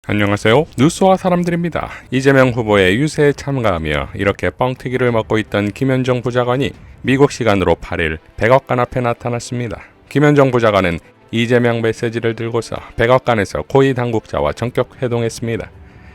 안녕하세요. 뉴스와 사람들입니다. 이재명 후보의 유세에 참가하며 이렇게 뻥튀기를 먹고 있던 김현정 부장관이 미국 시간으로 8일 백악관 앞에 나타났습니다. 김현정 부장관은 이재명 메시지를 들고서 백악관에서 고위 당국자와 전격 회동했습니다.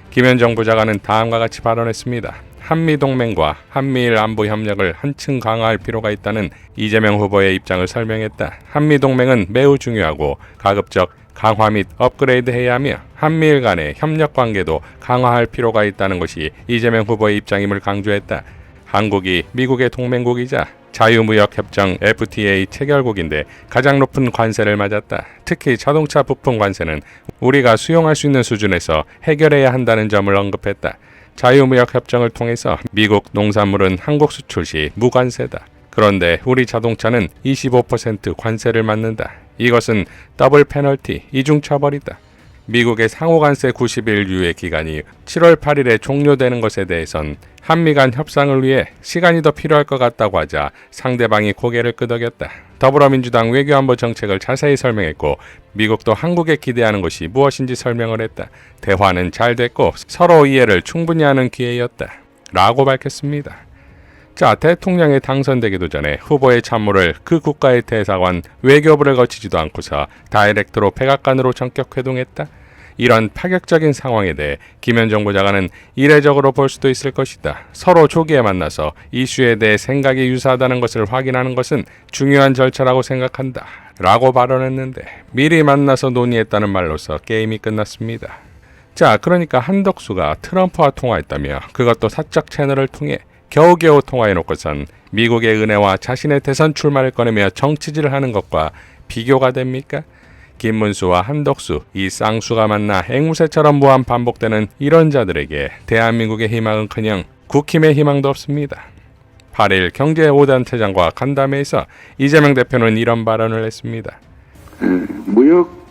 김현정 부장관은 다음과 같이 발언했습니다. 한미동맹과 한미일 안보 협력을 한층 강화할 필요가 있다는 이재명 후보의 입장을 설명했다. 한미동맹은 매우 중요하고 가급적 강화 및 업그레이드해야 하며 한미일 간의 협력 관계도 강화할 필요가 있다는 것이 이재명 후보의 입장임을 강조했다. 한국이 미국의 동맹국이자 자유무역협정 FTA 체결국인데 가장 높은 관세를 맞았다. 특히 자동차 부품 관세는 우리가 수용할 수 있는 수준에서 해결해야 한다는 점을 언급했다. 자유무역협정을 통해서 미국 농산물은 한국 수출 시 무관세다. 그런데 우리 자동차는 25% 관세를 맞는다. 이것은 더블 페널티, 이중처벌이다. 미국의 상호관세 90일 유예 기간이 7월 8일에 종료되는 것에 대해선 한미 간 협상을 위해 시간이 더 필요할 것 같다고 하자 상대방이 고개를 끄덕였다. 더불어민주당 외교안보 정책을 자세히 설명했고 미국도 한국에 기대하는 것이 무엇인지 설명을 했다. 대화는 잘 됐고 서로 이해를 충분히 하는 기회였다. 라고 밝혔습니다. 자, 대통령에 당선되기도 전에 후보의 참모를 그 국가의 대사관, 외교부를 거치지도 않고서 다이렉트로 백악관으로 전격 회동했다. 이런 파격적인 상황에 대해 김현정 부장관은 이례적으로 볼 수도 있을 것이다. 서로 조기에 만나서 이슈에 대해 생각이 유사하다는 것을 확인하는 것은 중요한 절차라고 생각한다. 라고 발언했는데 미리 만나서 논의했다는 말로서 게임이 끝났습니다. 자, 그러니까 한덕수가 트럼프와 통화했다며 그것도 사적 채널을 통해 겨우겨우 통화해놓고선 미국의 은혜와 자신의 대선 출마를 꺼내며 정치질을 하는 것과 비교가 됩니까? 김문수와 한덕수, 이 쌍수가 만나 앵무새처럼 무한 반복되는 이런 자들에게 대한민국의 희망은커녕 국힘의 희망도 없습니다. 8일 경제 5단체장과 간담회에서 이재명 대표는 이런 발언을 했습니다.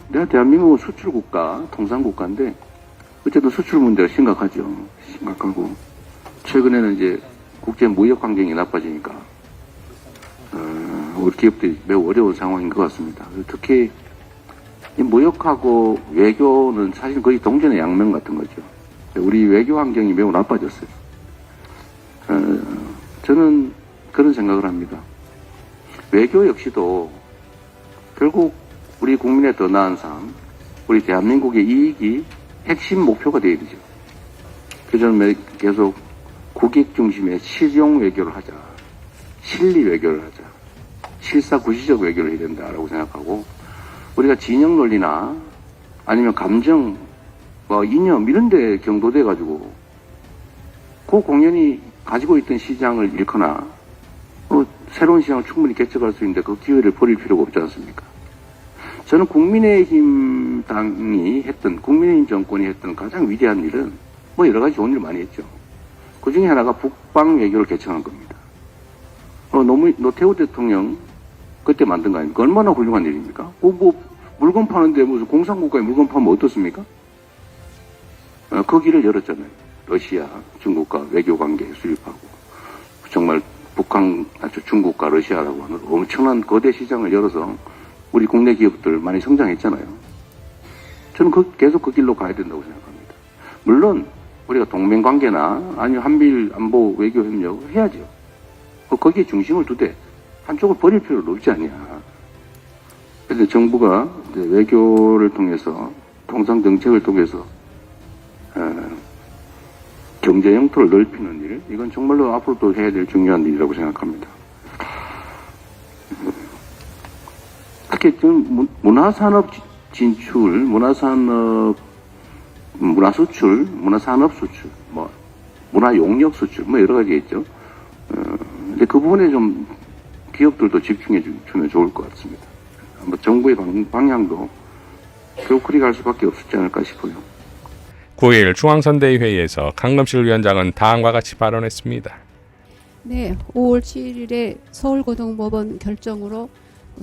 내가 대한민국은 수출국가, 통상국가인데 어쨌든 수출 문제가 심각하죠. 심각하고 최근에는 이제 국제 무역 환경이 나빠지니까 우리 기업들이 매우 어려운 상황인 것 같습니다. 특히 이 무역하고 외교는 사실 거의 동전의 양면 같은 거죠. 우리 외교 환경이 매우 나빠졌어요. 저는 그런 생각을 합니다. 외교 역시도 결국 우리 국민의 더 나은 삶, 우리 대한민국의 이익이 핵심 목표가 되어야 되죠. 그래서 저는 계속 국익 중심의 실용 외교를 하자. 실리 외교를 하자. 실사구시적 외교를 해야 된다라고 생각하고 우리가 진영 논리나 아니면 감정, 이념 이런 데 경도돼 가지고 그 공연이 가지고 있던 시장을 잃거나 새로운 시장을 충분히 개척할 수 있는데 그 기회를 버릴 필요가 없지 않습니까? 저는 국민의힘 당이 했던 국민의힘 정권이 했던 가장 위대한 일은 여러 가지 좋은 일 많이 했죠. 그 중에 하나가 북방 외교를 개척한 겁니다. 노태우 대통령 그때 만든 거 아닙니까? 얼마나 훌륭한 일입니까? 물건 파는데 무슨 공산국가에 물건 파면 어떻습니까? 그 길을 열었잖아요. 러시아, 중국과 외교 관계 수립하고 정말 북한, 중국과 러시아라고 하는 엄청난 거대 시장을 열어서 우리 국내 기업들 많이 성장했잖아요. 저는 계속 그 길로 가야 된다고 생각합니다. 물론 우리가 동맹관계나 아니면 한미일 안보 외교 협력을 해야죠. 거기에 중심을 두되 한쪽을 버릴 필요는 없지 않냐. 그래서 정부가 이제 외교를 통해서 통상정책을 통해서 경제 영토를 넓히는 일, 이건 정말로 앞으로도 해야 될 중요한 일이라고 생각합니다. 특히 지금 문화산업 진출, 문화수출, 문화산업 수출, 문화용역 수출, 여러 가지 있죠. 근데 그 부분에 좀 기업들도 집중해 주면 좋을 것 같습니다. 정부의 방향도 결국 그리 갈 수밖에 없지 않을까 싶어요. 9일 중앙선대위 회의에서 강금실 위원장은 다음과 같이 발언했습니다. 네, 5월 7일에 서울고등법원 결정으로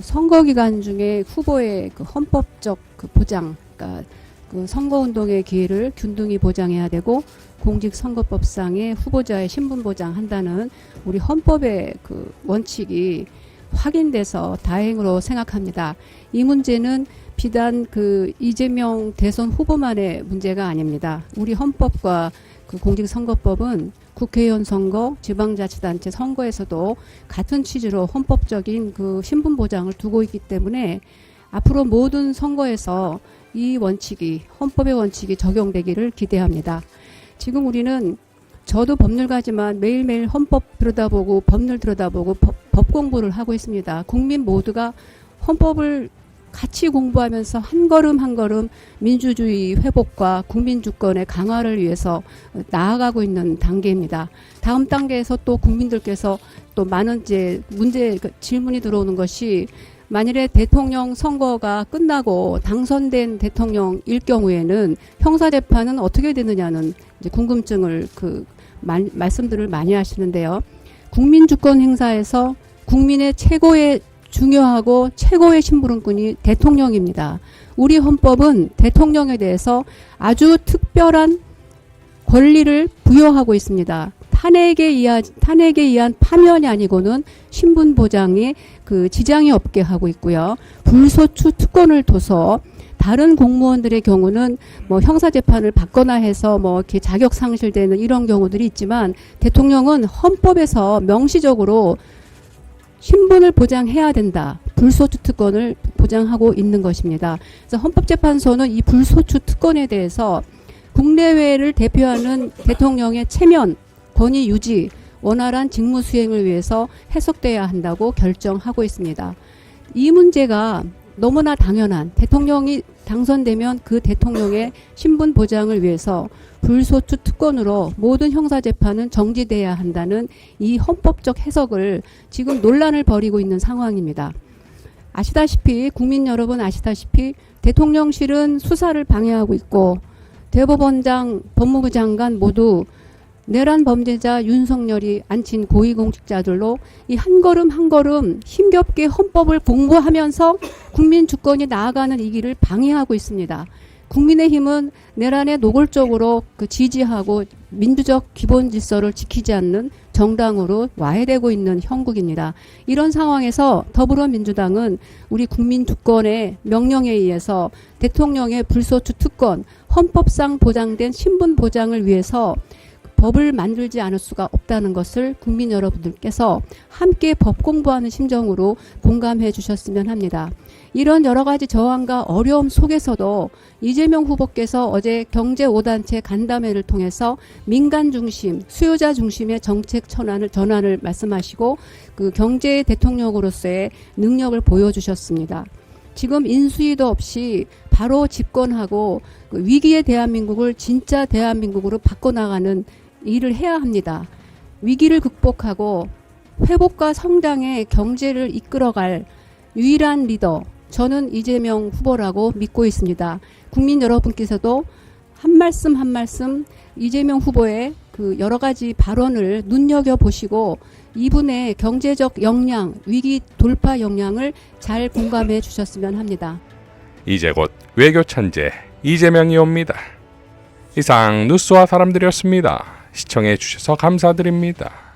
선거 기간 중에 후보의 그 헌법적 그 보장, 그러니까 그 선거운동의 기회를 균등히 보장해야 되고 공직선거법상의 후보자의 신분 보장한다는 우리 헌법의 그 원칙이 확인돼서 다행으로 생각합니다. 이 문제는 비단 그 이재명 대선 후보만의 문제가 아닙니다. 우리 헌법과 그 공직선거법은 국회의원 선거, 지방자치단체 선거에서도 같은 취지로 헌법적인 그 신분 보장을 두고 있기 때문에 앞으로 모든 선거에서 이 원칙이, 헌법의 원칙이 적용되기를 기대합니다. 지금 우리는 저도 법률가지만 매일매일 헌법 들여다보고 법률 들여다보고 법 공부를 하고 있습니다. 국민 모두가 헌법을 같이 공부하면서 한 걸음 한 걸음 민주주의 회복과 국민 주권의 강화를 위해서 나아가고 있는 단계입니다. 다음 단계에서 또 국민들께서 또 많은 이제 질문이 들어오는 것이 만일에 대통령 선거가 끝나고 당선된 대통령일 경우에는 형사재판은 어떻게 되느냐는 이제 궁금증을 말씀들을 많이 하시는데요. 국민주권 행사에서 국민의 최고의 중요하고 최고의 심부름꾼이 대통령입니다. 우리 헌법은 대통령에 대해서 아주 특별한 권리를 부여하고 있습니다. 탄핵에 의한 파면이 아니고는 신분 보장에 그 지장이 없게 하고 있고요. 불소추 특권을 둬서 다른 공무원들의 경우는 뭐 형사재판을 받거나 해서 뭐 이렇게 자격 상실되는 이런 경우들이 있지만 대통령은 헌법에서 명시적으로 신분을 보장해야 된다. 불소추 특권을 보장하고 있는 것입니다. 그래서 헌법재판소는 이 불소추 특권에 대해서 국내외를 대표하는 대통령의 체면, 권위 유지, 원활한 직무 수행을 위해서 해석돼야 한다고 결정하고 있습니다. 이 문제가 너무나 당연한, 대통령이 당선되면 그 대통령의 신분 보장을 위해서 불소추 특권으로 모든 형사재판은 정지돼야 한다는 이 헌법적 해석을 지금 논란을 벌이고 있는 상황입니다. 아시다시피, 국민 여러분 아시다시피 대통령실은 수사를 방해하고 있고 대법원장, 법무부 장관 모두 내란 범죄자 윤석열이 앉힌 고위공직자들로 이 한 걸음 한 걸음 힘겹게 헌법을 공부하면서 국민 주권이 나아가는 이 길을 방해하고 있습니다. 국민의힘은 내란에 노골적으로 지지하고 민주적 기본 질서를 지키지 않는 정당으로 와해되고 있는 형국입니다. 이런 상황에서 더불어민주당은 우리 국민 주권의 명령에 의해서 대통령의 불소추 특권, 헌법상 보장된 신분 보장을 위해서 법을 만들지 않을 수가 없다는 것을 국민 여러분들께서 함께 법 공부하는 심정으로 공감해 주셨으면 합니다. 이런 여러 가지 저항과 어려움 속에서도 이재명 후보께서 어제 경제 5단체 간담회를 통해서 민간 중심, 수요자 중심의 정책 전환을 말씀하시고 그 경제 대통령으로서의 능력을 보여주셨습니다. 지금 인수위도 없이 바로 집권하고 위기의 대한민국을 진짜 대한민국으로 바꿔나가는 일을 해야 합니다. 위기를 극복하고 회복과 성장의 경제를 이끌어갈 유일한 리더, 저는 이재명 후보라고 믿고 있습니다. 국민 여러분께서도 한 말씀 한 말씀 이재명 후보의 그 여러 가지 발언을 눈여겨보시고 이분의 경제적 역량, 위기 돌파 역량을 잘 공감해 주셨으면 합니다. 이제 곧 외교 천재 이재명이 옵니다. 이상 뉴스와 사람들이었습니다. 시청해 주셔서 감사드립니다.